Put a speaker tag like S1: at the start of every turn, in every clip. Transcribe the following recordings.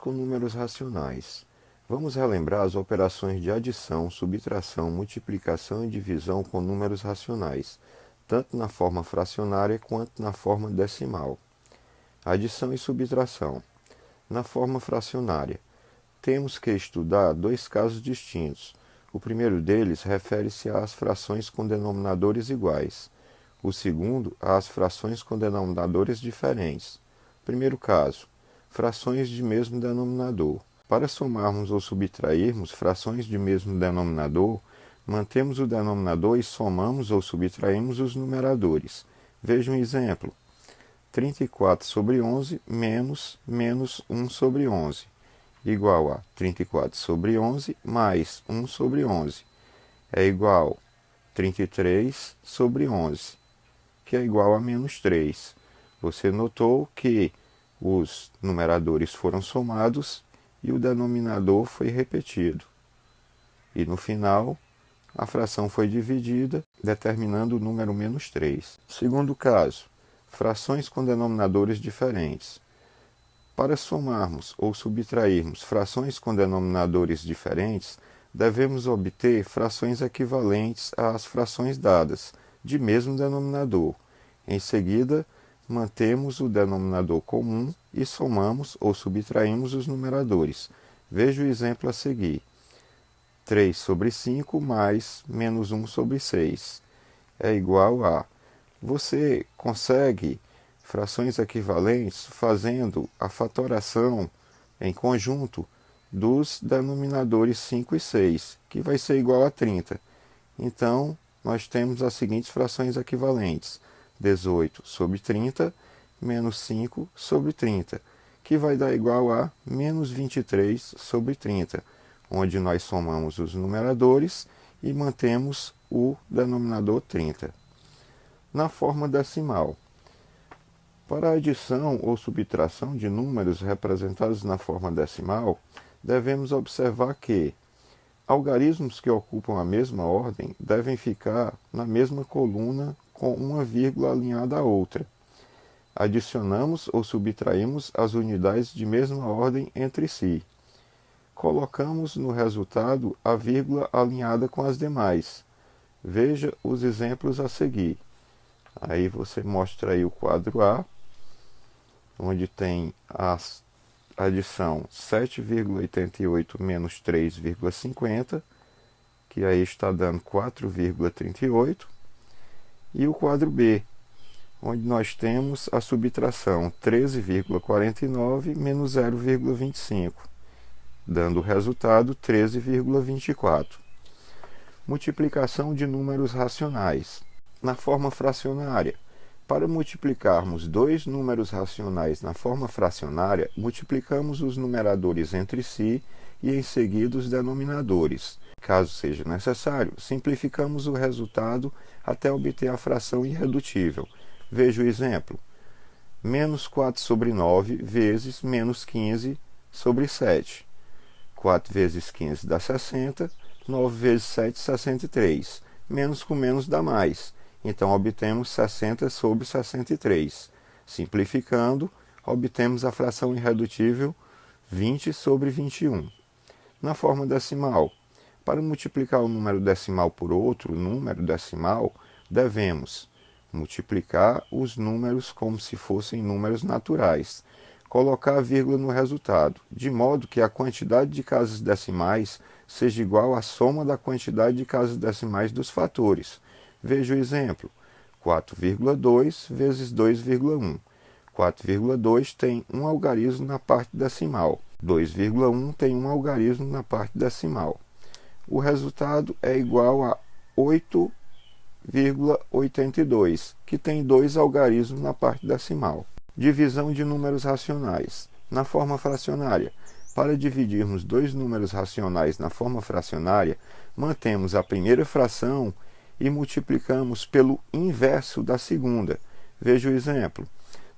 S1: Com números racionais. Vamos relembrar as operações de adição, subtração, multiplicação e divisão com números racionais, tanto na forma fracionária quanto na forma decimal. Adição e subtração. Na forma fracionária, temos que estudar dois casos distintos. O primeiro deles refere-se às frações com denominadores iguais. O segundo, às frações com denominadores diferentes. Primeiro caso, frações de mesmo denominador. Para somarmos ou subtrairmos frações de mesmo denominador, mantemos o denominador e somamos ou subtraímos os numeradores. Veja um exemplo. 34 sobre 11 menos 1 sobre 11, igual a 34 sobre 11 mais 1 sobre 11, é igual a 33 sobre 11, que é igual a menos 3. Você notou que os numeradores foram somados e o denominador foi repetido. E no final, a fração foi dividida, determinando o número menos 3. Segundo caso, frações com denominadores diferentes. Para somarmos ou subtrairmos frações com denominadores diferentes, devemos obter frações equivalentes às frações dadas, de mesmo denominador. Em seguida, mantemos o denominador comum e somamos ou subtraímos os numeradores. Veja o exemplo a seguir. 3 sobre 5 mais menos 1 sobre 6 é igual a... Você consegue frações equivalentes fazendo a fatoração em conjunto dos denominadores 5 e 6, que vai ser igual a 30. Então, nós temos as seguintes frações equivalentes. 18 sobre 30 menos 5 sobre 30, que vai dar igual a menos 23 sobre 30, onde nós somamos os numeradores e mantemos o denominador 30. Na forma decimal. Para a adição ou subtração de números representados na forma decimal, devemos observar que algarismos que ocupam a mesma ordem devem ficar na mesma coluna com uma vírgula alinhada à outra. Adicionamos ou subtraímos as unidades de mesma ordem entre si. Colocamos no resultado a vírgula alinhada com as demais. Veja os exemplos a seguir. Aí você mostra aí o quadro A, onde tem a adição 7,88 menos 3,50, que aí está dando 4,38. E o quadro B, onde nós temos a subtração 13,49 menos 0,25, dando o resultado 13,24. Multiplicação de números racionais. Na forma fracionária, para multiplicarmos dois números racionais na forma fracionária, multiplicamos os numeradores entre si e em seguida os denominadores. Caso seja necessário, simplificamos o resultado até obter a fração irredutível. Veja o exemplo. Menos 4 sobre 9 vezes menos 15 sobre 7. 4 vezes 15 dá 60, 9 vezes 7, 63. Menos com menos dá mais. Então, obtemos 60 sobre 63. Simplificando, obtemos a fração irredutível 20 sobre 21. Na forma decimal, para multiplicar o número decimal por outro número decimal, devemos multiplicar os números como se fossem números naturais, colocar a vírgula no resultado, de modo que a quantidade de casas decimais seja igual à soma da quantidade de casas decimais dos fatores. Veja o exemplo. 4,2 vezes 2,1. 4,2 tem um algarismo na parte decimal. 2,1 tem um algarismo na parte decimal. O resultado é igual a 8,82, que tem dois algarismos na parte decimal. Divisão de números racionais. Na forma fracionária, para dividirmos dois números racionais na forma fracionária, mantemos a primeira fração e multiplicamos pelo inverso da segunda. Veja o exemplo.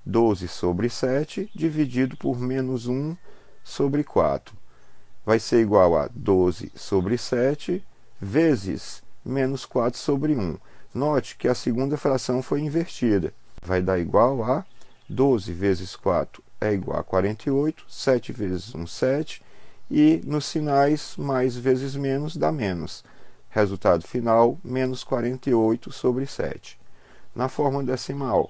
S1: 12 sobre 7 dividido por menos 1 sobre 4. Vai ser igual a 12 sobre 7 vezes menos 4 sobre 1. Note que a segunda fração foi invertida. Vai dar igual a 12 vezes 4 é igual a 48, 7 vezes 1, 7, e nos sinais, mais vezes menos dá menos. Resultado final, menos 48 sobre 7. Na forma decimal,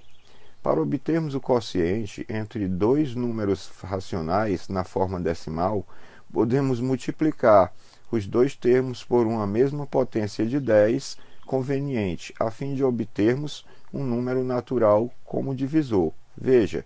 S1: para obtermos o quociente entre dois números racionais na forma decimal, podemos multiplicar os dois termos por uma mesma potência de 10 conveniente, a fim de obtermos um número natural como divisor. Veja,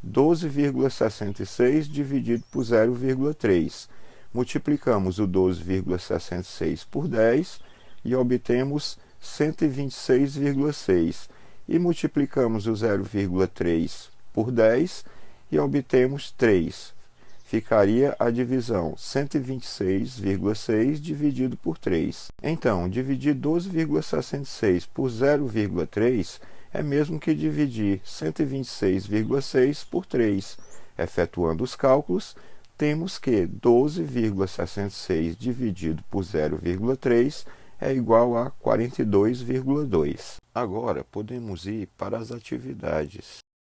S1: 12,66 dividido por 0,3. Multiplicamos o 12,66 por 10 e obtemos 126,6. E multiplicamos o 0,3 por 10 e obtemos 3. Ficaria a divisão 126,6 dividido por 3. Então, dividir 12,66 por 0,3 é mesmo que dividir 126,6 por 3. Efetuando os cálculos, temos que 12,66 dividido por 0,3 é igual a 42,2. Agora podemos ir para as atividades.